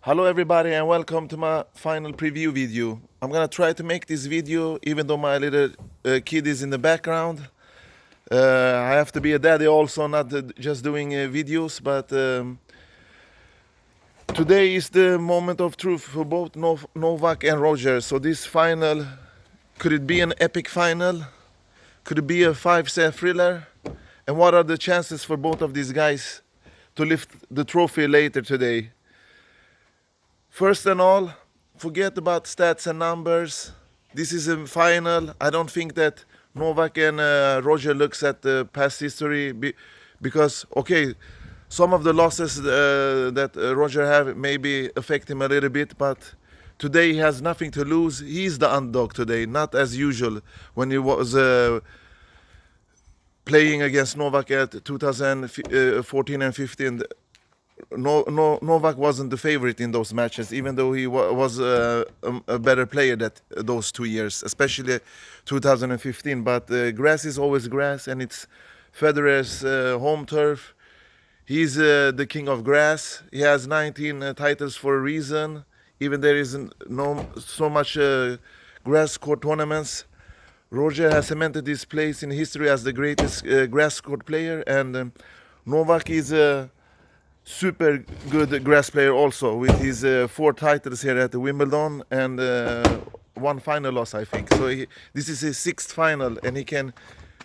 Hello everybody and welcome to my final preview video. I'm gonna try to make this video even though my little kid is in the background. I have to be a daddy also, not just doing videos, but today is the moment of truth for both Novak and Roger. So this final, could it be an epic final? Could it be a 5-set thriller? And what are the chances for both of these guys to lift the trophy later today? First and all, forget about stats and numbers. This is a final. I don't think that Novak and Roger looks at the past history because, okay, some of the losses that Roger have maybe affect him a little bit, but today he has nothing to lose. He's the underdog today, not as usual when he was playing against Novak at 2014 and 15. Novak wasn't the favorite in those matches, even though he was a better player that those 2 years, especially 2015. But grass is always grass, and it's Federer's home turf. He's the king of grass. He has 19 titles for a reason. Even there isn't so much grass court tournaments. Roger has cemented his place in history as the greatest grass court player, and Novak is a super good grass player also, with his 4 titles here at the Wimbledon and 1 final loss, I think. So this is his 6th final, and he can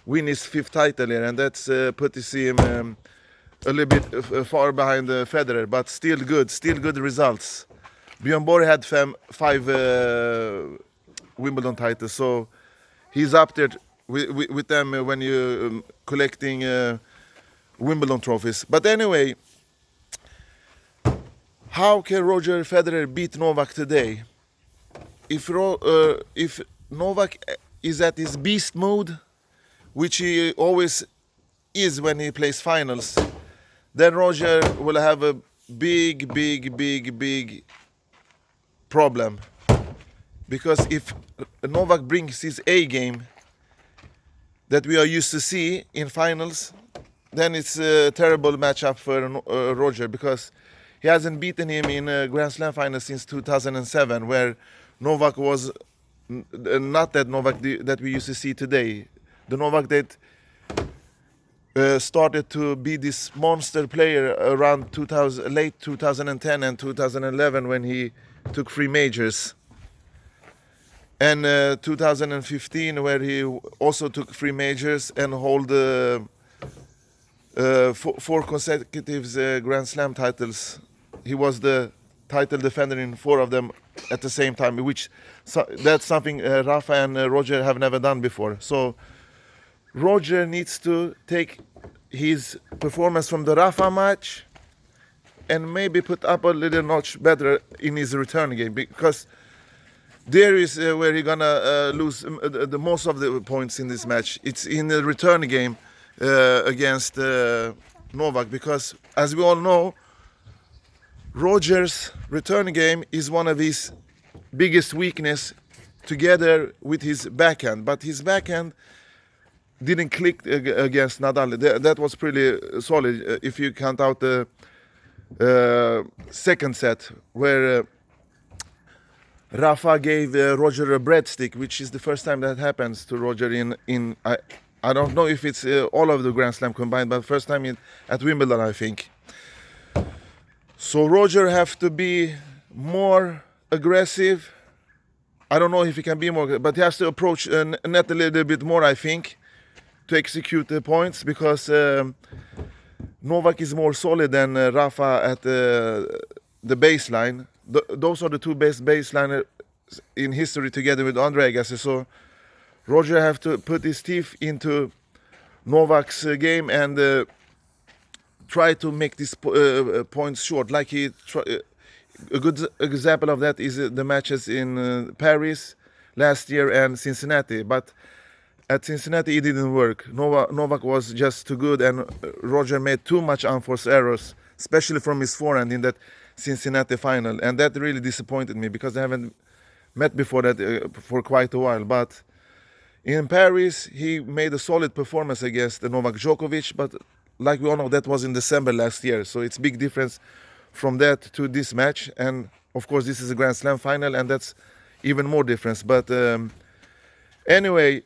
win his 5th title here, and that's puts him a little bit far behind Federer, but still good results. Björn Borg had 5 Wimbledon titles, so he's up there with them when you're collecting Wimbledon trophies. But anyway, how can Roger Federer beat Novak today? If Novak is at his beast mode, which he always is when he plays finals, then Roger will have a big problem. Because if Novak brings his A game that we are used to see in finals, then it's a terrible matchup for Roger, because he hasn't beaten him in a Grand Slam final since 2007, where Novak was not that Novak that we used to see today. The Novak that started to be this monster player around late 2010 and 2011, when he took 3 majors. And 2015, where he also took 3 majors and hold 4 consecutive Grand Slam titles. He was the title defender in 4 of them at the same time, which that's something Rafa and Roger have never done before. So Roger needs to take his performance from the Rafa match and maybe put up a little notch better in his return game, because there is where he's gonna lose the most of the points in this match. It's in the return game against Novak, because as we all know, Roger's return game is one of his biggest weakness, together with his backhand. But his backhand didn't click against Nadal. That was pretty solid if you count out the second set, where Rafa gave Roger a breadstick, which is the first time that happens to Roger in I don't know if it's all of the Grand Slam combined, but first time at Wimbledon, I think. So Roger have to be more aggressive. I don't know if he can be more, but he has to approach net a little bit more, I think, to execute the points, because Novak is more solid than Rafa at the baseline. Those are the 2 best baseliners in history, together with Andre Agassi. So Roger have to put his teeth into Novak's game and try to make these points short. Like a good example of that is the matches in Paris last year and Cincinnati. But at Cincinnati it didn't work. Novak was just too good, and Roger made too much unforced errors, especially from his forehand in that Cincinnati final, and that really disappointed me, because I haven't met before that for quite a while. But in Paris, he made a solid performance against Novak Djokovic, but like we all know, that was in December last year, so it's big difference from that to this match. And of course, this is a Grand Slam final, and that's even more difference. But anyway,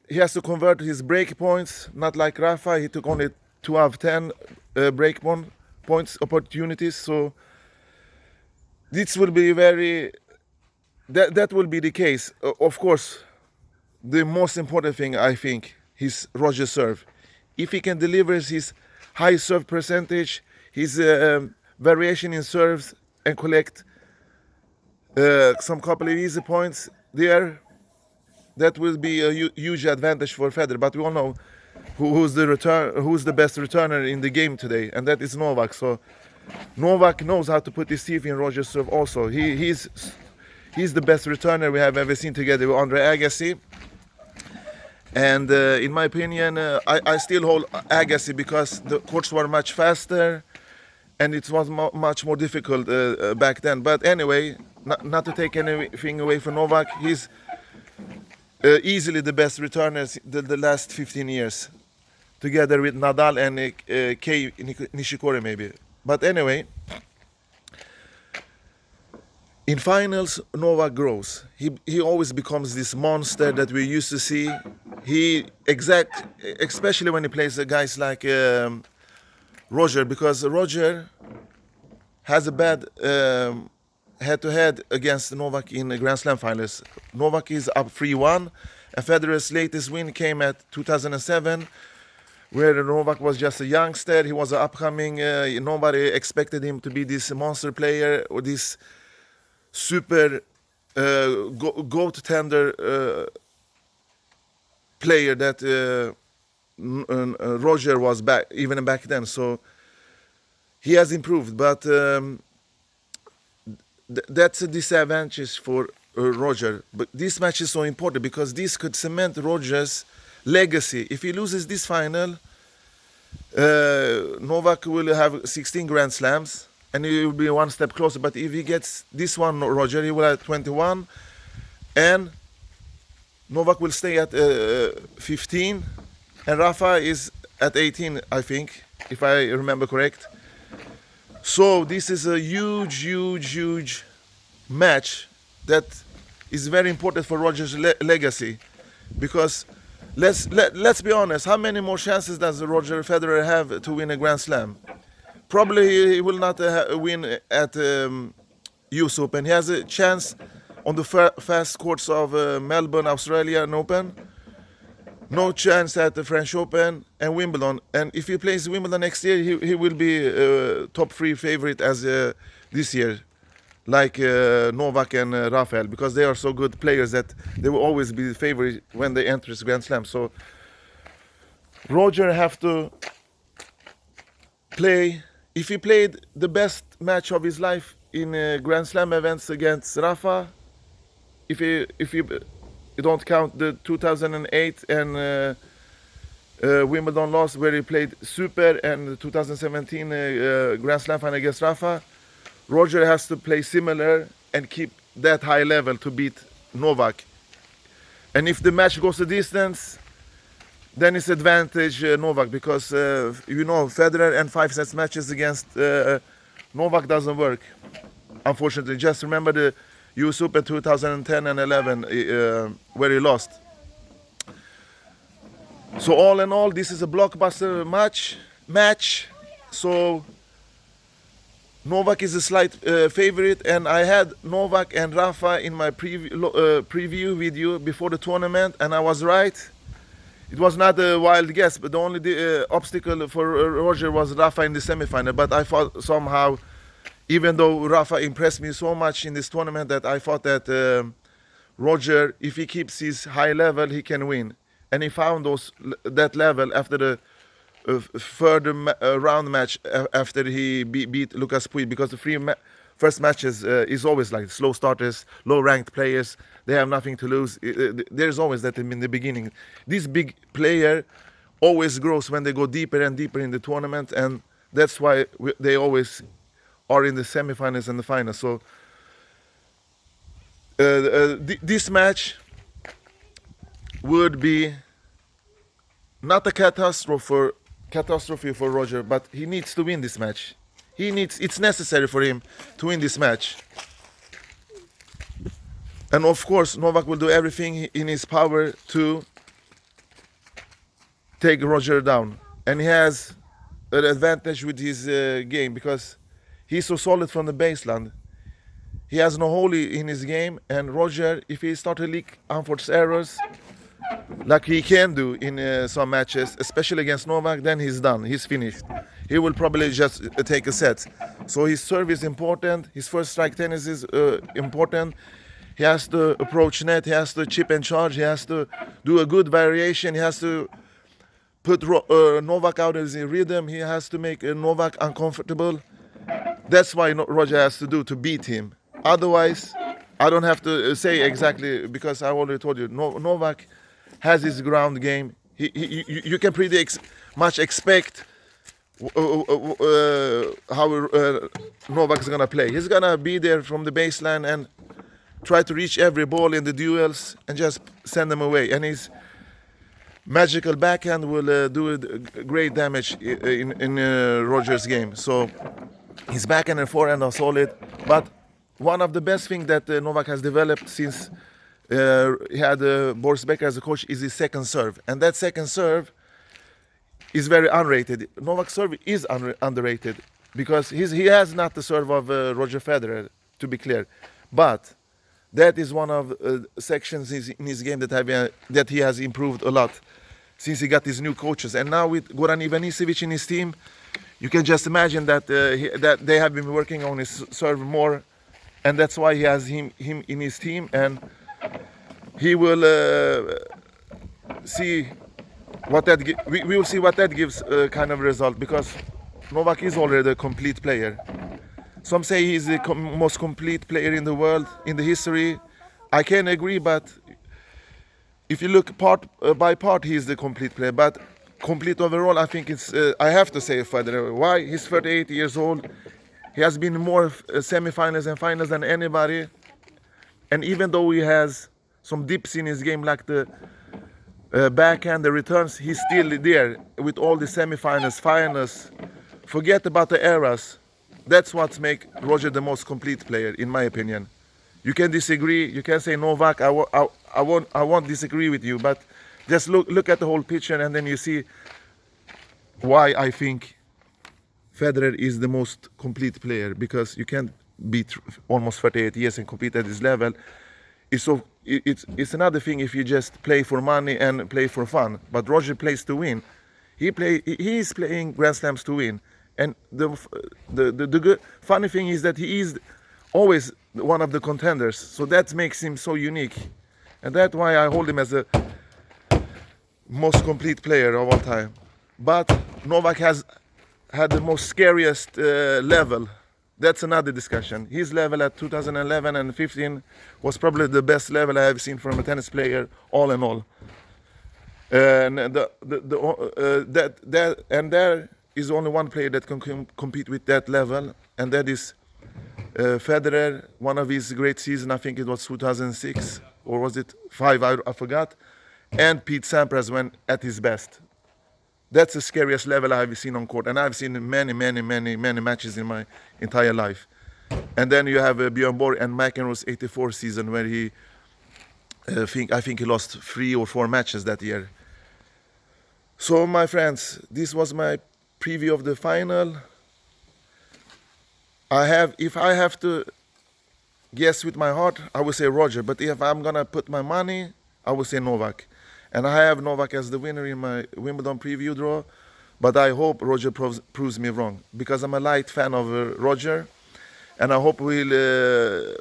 he has to convert his break points, not like Rafa. He took only 2 out of 10 break points opportunities. So this will be that will be the case. Of course, the most important thing, I think, is Roger's serve. If he can deliver his high serve percentage, his variation in serves, and collect some couple of easy points there, that will be a huge advantage for Federer. But we all know who's the best returner in the game today, and that is Novak. So Novak knows how to put his teeth in Roger's serve also. He's the best returner we have ever seen together with Andre Agassi. And in my opinion, I still hold Agassi because the courts were much faster and it was much more difficult back then. But anyway, not to take anything away from Novak, he's easily the best returners the last 15 years, together with Nadal and Kei Nishikori maybe. But anyway, in finals, Novak grows. He always becomes this monster that we used to see. Especially when he plays guys like Roger, because Roger has a bad head-to-head against Novak in the Grand Slam finals. Novak is up 3-1, and Federer's latest win came at 2007, where Novak was just a youngster. He was upcoming. Nobody expected him to be this monster player or this super goat tender player that Roger was even back then. So he has improved, but that's a disadvantage for Roger. But this match is so important because this could cement Roger's legacy. If he loses this final, Novak will have 16 Grand Slams and he will be one step closer. But if he gets this one, Roger, he will have 21, and Novak will stay at 15, and Rafa is at 18, I think, if I remember correct. So this is a huge match that is very important for Roger's legacy, because let's be honest, how many more chances does Roger Federer have to win a Grand Slam? Probably he will not win at US Open. He has a chance on the fast courts of Melbourne, Australian Open. No chance at the French Open and Wimbledon. And if he plays Wimbledon next year, he will be top 3 favorite as this year, like Novak and Rafael, because they are so good players that they will always be the favorite when they enter Grand Slam. So Roger have to play. If he played the best match of his life in Grand Slam events against Rafa, if you don't count the 2008 and Wimbledon loss where he played super, and the 2017 Grand Slam final against Rafa, Roger has to play similar and keep that high level to beat Novak. And if the match goes the distance, then it's advantage Novak, because Federer and 5 sets matches against Novak doesn't work, unfortunately. Just remember the US Open 2010 and 11 where he lost. So all in all, this is a blockbuster match. So Novak is a slight favorite, and I had Novak and Rafa in my preview video before the tournament, and I was right. It was not a wild guess, but the only obstacle for Roger was Rafa in the semifinal. But I thought somehow, even though Rafa impressed me so much in this tournament, that I thought that Roger, if he keeps his high level, he can win. And he found that level after the third round match after he beat Lucas Pouille, because the first matches is always like slow starters, low-ranked players. They have nothing to lose. There's always that in the beginning. This big player always grows when they go deeper and deeper in the tournament, and that's why they always are in the semifinals and the finals. So this match would be not a catastrophe for Roger, but he needs to win this match. It's necessary for him to win this match. And of course, Novak will do everything in his power to take Roger down. And he has an advantage with his game because he's so solid from the baseline. He has no hole in his game, and Roger, if he starts to leak unforced errors, like he can do in some matches, especially against Novak, then he's done. He's finished. He will probably just take a set. So his serve is important. His first strike tennis is important. He has to approach net. He has to chip and charge. He has to do a good variation. He has to put Novak out of his rhythm. He has to make Novak uncomfortable. That's why Roger has to do to beat him. Otherwise, I don't have to say exactly because I already told you. Novak has his ground game. You can pretty much expect how Novak is gonna play. He's gonna be there from the baseline and try to reach every ball in the duels and just send them away. And his magical backhand will do great damage in Roger's game. So his backhand and forehand are solid. But one of the best things that Novak has developed since he had Boris Becker as a coach is his second serve. And that second serve is very unrated. Novak's serve is underrated because he has not the serve of Roger Federer, to be clear. But that is one of sections in his game that he has improved a lot since he got his new coaches. And now with Goran Ivanisevic in his team, you can just imagine that that they have been working on his serve more, and that's why he has him in his team. And he will see what that we will see what that gives kind of result, because Novak is already a complete player. Some say he's the most complete player in the world, in the history. I can agree, but if you look part by part, he's the complete player. But complete overall, I think it's, I have to say Federer. Why? He's 38 years old. He has been more semi-finals and finals than anybody. And even though he has some dips in his game, like the backhand, the returns, he's still there with all the semi-finals, finals. Forget about the eras. That's what makes Roger the most complete player, in my opinion. You can disagree. You can say Novak. I won't disagree with you. But just look at the whole picture, and then you see why I think Federer is the most complete player. Because you can't be almost 38 years and compete at this level. It's another thing if you just play for money and play for fun. But Roger plays to win. He is playing Grand Slams to win. And the good, funny thing is that he is always one of the contenders. So that makes him so unique. And that's why I hold him as the most complete player of all time. But Novak has had the most scariest level. That's another discussion. His level at 2011 and 15 was probably the best level I have seen from a tennis player, all in all. And there is only one player that can compete with that level, and that is Federer. One of his great seasons, I think it was 2006, or was it 5? I forgot. And Pete Sampras when at his best. That's the scariest level I've seen on court, and I've seen many matches in my entire life. And then you have Björn Borg and McEnroe's '84 season, where I think he lost 3 or 4 matches that year. So my friends, this was my preview of the final. If I have to guess with my heart, I would say Roger. But if I'm gonna put my money, I would say Novak. And I have Novak as the winner in my Wimbledon preview draw. But I hope Roger proves me wrong, because I'm a light fan of Roger, and I hope he'll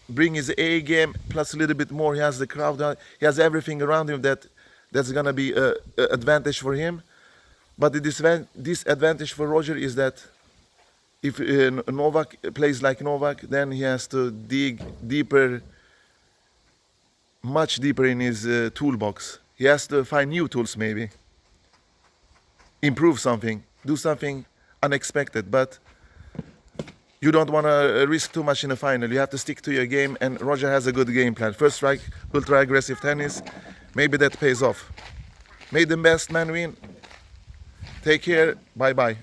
bring his A game plus a little bit more. He has the crowd, he has everything around him that's gonna be an advantage for him. But the disadvantage for Roger is that if Novak plays like Novak, then he has to dig deeper, much deeper in his toolbox. He has to find new tools, maybe. Improve something, do something unexpected. But you don't want to risk too much in the final. You have to stick to your game, and Roger has a good game plan. First strike, ultra aggressive tennis. Maybe that pays off. May the best man win. Take care. Bye-bye.